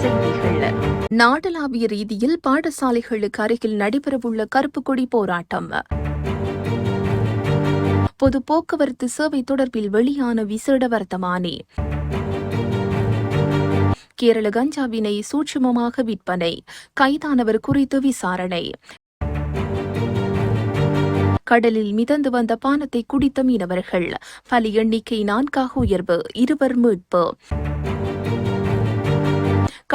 செய்திகள். நாடளாவிய ரீதியில் பாடசாலைகளுக்கு அருகில் நடைபெறவுள்ள கருப்பு கொடி போராட்டம். பொது போக்குவரத்து சேவை தொடர்பில் வெளியான விசேட வர்த்தமானி. கேரள கஞ்சாவினை சூட்சுமமாக விற்பனை, கைதானவர் குறித்து விசாரணை. கடலில் மிதந்து வந்த பானத்தை குடித்த மீனவர்கள் பலி எண்ணிக்கை 4ஆக உயர்வு, 2 மீட்பு.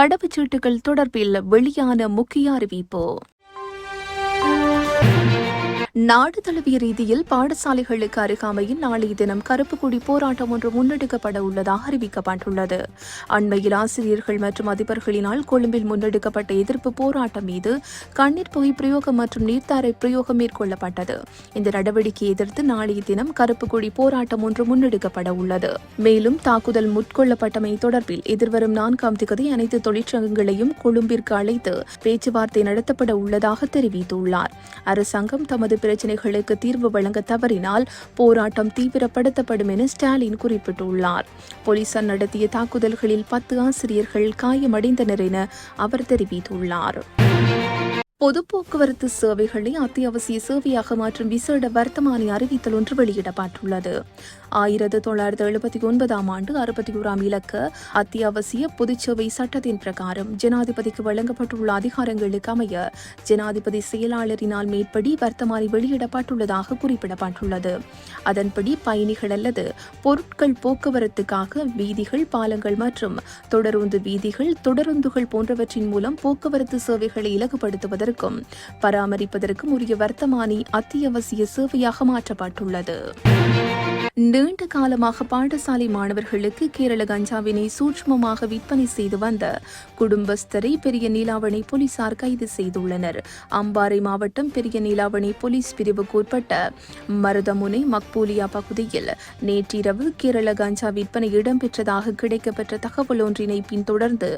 கடவுச்சீட்டுகள் தொடர்பில் வெளியான முக்கிய அறிவிப்பு. நாடு தழுவிய ரீதியில் பாடசாலைகளுக்கு அருகாமையில் நாளைய தினம் கருப்பு கொடி போராட்டம் ஒன்று முன்னெடுக்கப்பட உள்ளதாக அறிவிக்கப்பட்டுள்ளது. அண்மையில் ஆசிரியர்கள் மற்றும் அதிபர்களினால் கொழும்பில் முன்னெடுக்கப்பட்ட எதிர்ப்பு போராட்டம் மீது கண்ணீர் புகை பிரயோகம் மற்றும் நீர்த்தாரை பிரயோகம் மேற்கொள்ளப்பட்டது. இந்த நடவடிக்கையை எதிர்த்து நாளைய தினம் கருப்பு கொடி போராட்டம் ஒன்று முன்னெடுக்கப்பட உள்ளது. மேலும் தாக்குதல் முற்கொள்ளப்பட்டமை தொடர்பில் எதிர்வரும் 4ஆம் தேதி அனைத்து தொழிற்சங்கங்களையும் கொழும்பிற்கு அழைத்து பேச்சுவார்த்தை நடத்தப்பட உள்ளதாக தெரிவித்துள்ளார். அரசாங்கம் தமது பிரச்சினைகளுக்கு தீர்வு வழங்க தவறினால் போராட்டம் தீவிரப்படுத்தப்படும் என ஸ்டாலின் குறிப்பிட்டுள்ளார். போலீசார் நடத்திய தாக்குதல்களில் 10 ஆசிரியர்கள் காயமடைந்தனர் என அவர் தெரிவித்துள்ளார். பொது போக்குவரத்து சேவைகளை அத்தியாவசிய சேவையாக மாற்றும் விசேட வர்த்தமானி அறிவித்தல் ஒன்று வெளியிடப்பட்டுள்ளது. 1979ஆம் ஆண்டு 61ஆம் இலக்க அத்தியாவசிய பொதுச்சேவை சட்டத்தின் பிரகாரம் ஜனாதிபதிக்கு வழங்கப்பட்டுள்ள அதிகாரங்களுக்கு அமைய ஜனாதிபதி செயலாளரினால் மேற்படி வர்த்தமானி வெளியிடப்பட்டுள்ளதாக குறிப்பிடப்பட்டுள்ளது. அதன்படி பயணிகள் அல்லது பொருட்கள் போக்குவரத்துக்காக வீதிகள், பாலங்கள் மற்றும் தொடருந்து வீதிகள், தொடருந்துகள் போன்றவற்றின் மூலம் போக்குவரத்து சேவைகளை இலகுபடுத்துவதற்கு பராமரிப்பதற்கும் உரிய வர்த்தமானி அத்தியாவசிய சேவையாக மாற்றப்பட்டுள்ளது. நீண்ட காலமாக பாடசாலை மாணவர்களுக்கு கேரள கஞ்சாவினை சூட்சுமமாக விற்பனை செய்து வந்த குடும்பஸ்தரை பெரிய நீலாவணை போலீசார் கைது செய்துள்ளனர். அம்பாறை மாவட்டம் பெரிய நீலாவணை போலீஸ் பிரிவுக்கு உட்பட்ட மருதமுனை மக்பூலியா பகுதியில் நேற்றிரவு கேரள கஞ்சா விற்பனை இடம்பெற்றதாக கிடைக்கப்பெற்ற தகவல் ஒன்றினை பின்தொடர்ந்து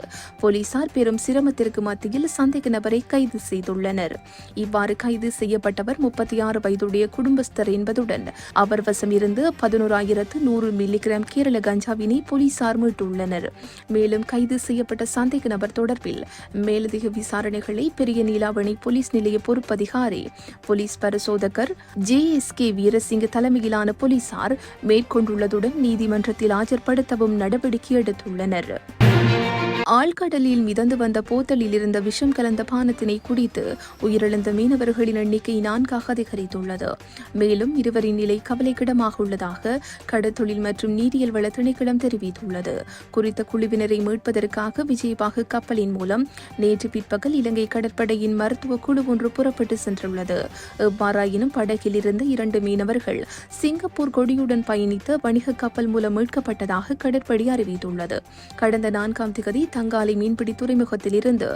போலீசார் பெரும் சிரமத்திற்கு மத்தியில் சந்தேக நபரை கைது செய்துள்ளனர். இவ்வாறு கைது செய்யப்பட்டவர் 36 வயதுடைய குடும்பஸ்தர் என்பதுடன் அவர் வசம் இருந்து 11,100 மில்லிகிராம் கேரள கஞ்சாவினை போலீசார் மீட்டுள்ளனர். மேலும் கைது செய்யப்பட்ட சந்தேக நபர் தொடர்பில் மேலதிக விசாரணைகளை பெரிய நீலாவணை போலீஸ் நிலைய பொறுப்பதிகாரி போலீஸ் பரிசோதகர் JSK வீரசிங்க தலைமையிலான போலீசார் மேற்கொண்டுள்ளதுடன் நீதிமன்றத்தில் ஆஜர்படுத்தவும் நடவடிக்கை எடுத்துள்ளனர். ஆழ்கடலில் மிதந்து வந்த போத்தலில் இருந்த விஷம் கலந்த பானத்தினை குடித்து உயிரிழந்த மீனவர்களின் எண்ணிக்கை 4ஆக அதிகரித்துள்ளது. மேலும் 2 நிலை கவலைக்கிடமாக உள்ளதாக கடற்தொழில் மற்றும் நீரியல் வள திணைக்களம் தெரிவித்துள்ளது. குறித்த குழுவினரை மீட்பதற்காக விஜயபாகு கப்பலின் மூலம் நேற்று பிற்பகல் இலங்கை கடற்படையின் மருத்துவ குழு ஒன்று புறப்பட்டு சென்றுள்ளது. எவ்வாறாயினும் படகில் இருந்து 2 மீனவர்கள் சிங்கப்பூர் கொடியுடன் பயணித்த வணிக கப்பல் மூலம் மீட்கப்பட்டதாக கடற்படை அறிவித்துள்ளது. கடந்த 4ஆம் தேதி தங்காலை மீன்பிடி துறைமுகத்தில் இருந்து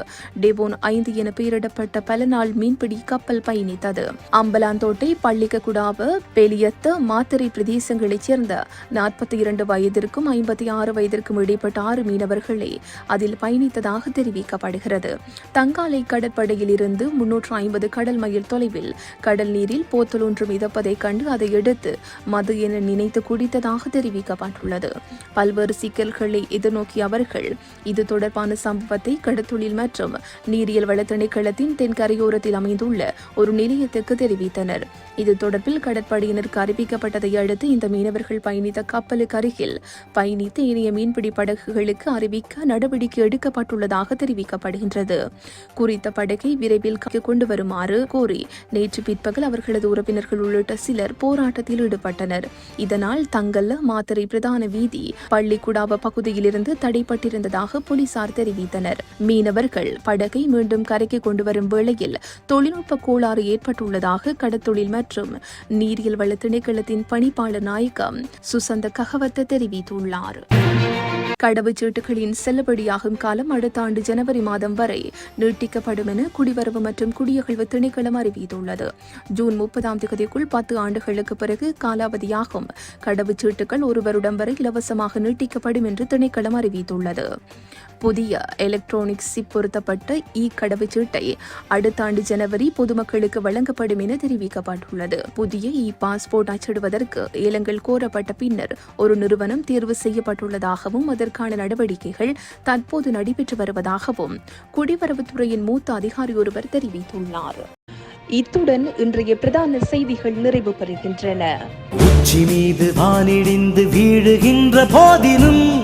டெபோன் 5 என பெயரிடப்பட்ட பல நாள் மீன்பிடி கப்பல் பயணித்தது. அம்பலாந்தோட்டை, பள்ளிக்ககுடாவ, பெலியத்த, மாத்தறை பிரதேசங்களைச் சேர்ந்த 42 வயதிற்கும் 56 வயதிற்கும் இடைப்பட்ட 6 மீனவர்களே அதில் பயணித்ததாக தெரிவிக்கப்படுகிறது. தங்காலை கடற்படையில் இருந்து 350 கடல் மைல் தொலைவில் கடல் நீரில் போத்தல் ஒன்று மிதப்பதைக் கண்டு அதை எடுத்து மது என நினைத்து குடித்ததாக தெரிவிக்கப்பட்டுள்ளது. பல்வேறு சிக்கல்களை எதிர்நோக்கிய அவர்கள் இது தொடர்பான சம்பவத்தை கடற்தொழில் மற்றும் நீரியல் வள திணைக்களத்தின் தென்கரையோரத்தில் அமைந்துள்ள ஒரு நிலையத்துக்கு தெரிவித்தனர். இது தொடர்பில் கடற்படையினருக்கு அறிவிக்கப்பட்டதை அடுத்து இந்த மீனவர்கள் பயணித்த கப்பலுக்கு அருகில் பயணித்த இணைய மீன்பிடி படகுகளுக்கு அறிவிக்க நடவடிக்கை எடுக்கப்பட்டுள்ளதாக தெரிவிக்கப்படுகின்றது. குறித்த படகை விரைவில் கொண்டு வருமாறு கோரி நேற்று பிற்பகல் அவர்களது உறவினர்கள் உள்ளிட்ட சிலர் போராட்டத்தில் ஈடுபட்டனர். இதனால் தங்கல்ல, மாத்தறை பிரதான வீதி, பள்ளிக்குடாவ பகுதியிலிருந்து தடைப்பட்டிருந்ததாக போலீசார் தெரிவித்தனர். மீனவர்கள் படகை மீண்டும் கரைக்கு கொண்டு வரும் வேளையில் தொழில்நுட்ப கோளாறு ஏற்பட்டுள்ளதாக கடற்தொழில் மற்றும் நீரியல் வள திணைக்களத்தின் பணிப்பாளர் நாயகம் சுசந்த ககவத்த தெரிவித்துள்ளார். கடவுச்சீட்டுகளின் செல்லுபடியாகும் காலம் அடுத்த ஆண்டு ஜனவரி மாதம் வரை நீட்டிக்கப்படும் என குடிவரவு மற்றும் குடியகழ்வு திணைக்களம் அறிவித்துள்ளது. ஜூன் 30ஆம் தேதிக்குள் 10 ஆண்டுகளுக்கு பிறகு காலாவதியாகும் கடவுச்சீட்டுகள் 1 வருடம் வரை இலவசமாக நீட்டிக்கப்படும் என்று திணைக்களம் அறிவித்துள்ளது. புதிய எலக்ட்ரானிக் சிப் பொருத்தப்பட்ட கடவுச்சீட்டை அடுத்த ஆண்டு ஜனவரி பொதுமக்களுக்கு வழங்கப்படும் என தெரிவிக்கப்பட்டுள்ளது. புதிய பாஸ்போர்ட் அச்சிடுவதற்கு ஏலங்கள் கோரப்பட்ட பின்னர் ஒரு நிறுவனம் தேர்வு செய்யப்பட்டுள்ளதாகவும் அதற்கான நடவடிக்கைகள் தற்போது நடைபெற்று வருவதாகவும் குடிவரவுத்துறையின் மூத்த அதிகாரி ஒருவர் தெரிவித்துள்ளார். இத்துடன் இன்றைய பிரதான செய்திகள் நிறைவு பெறுகின்றன. உச்சி மீது வானிடிந்து வீழுகின்ற போதிலும்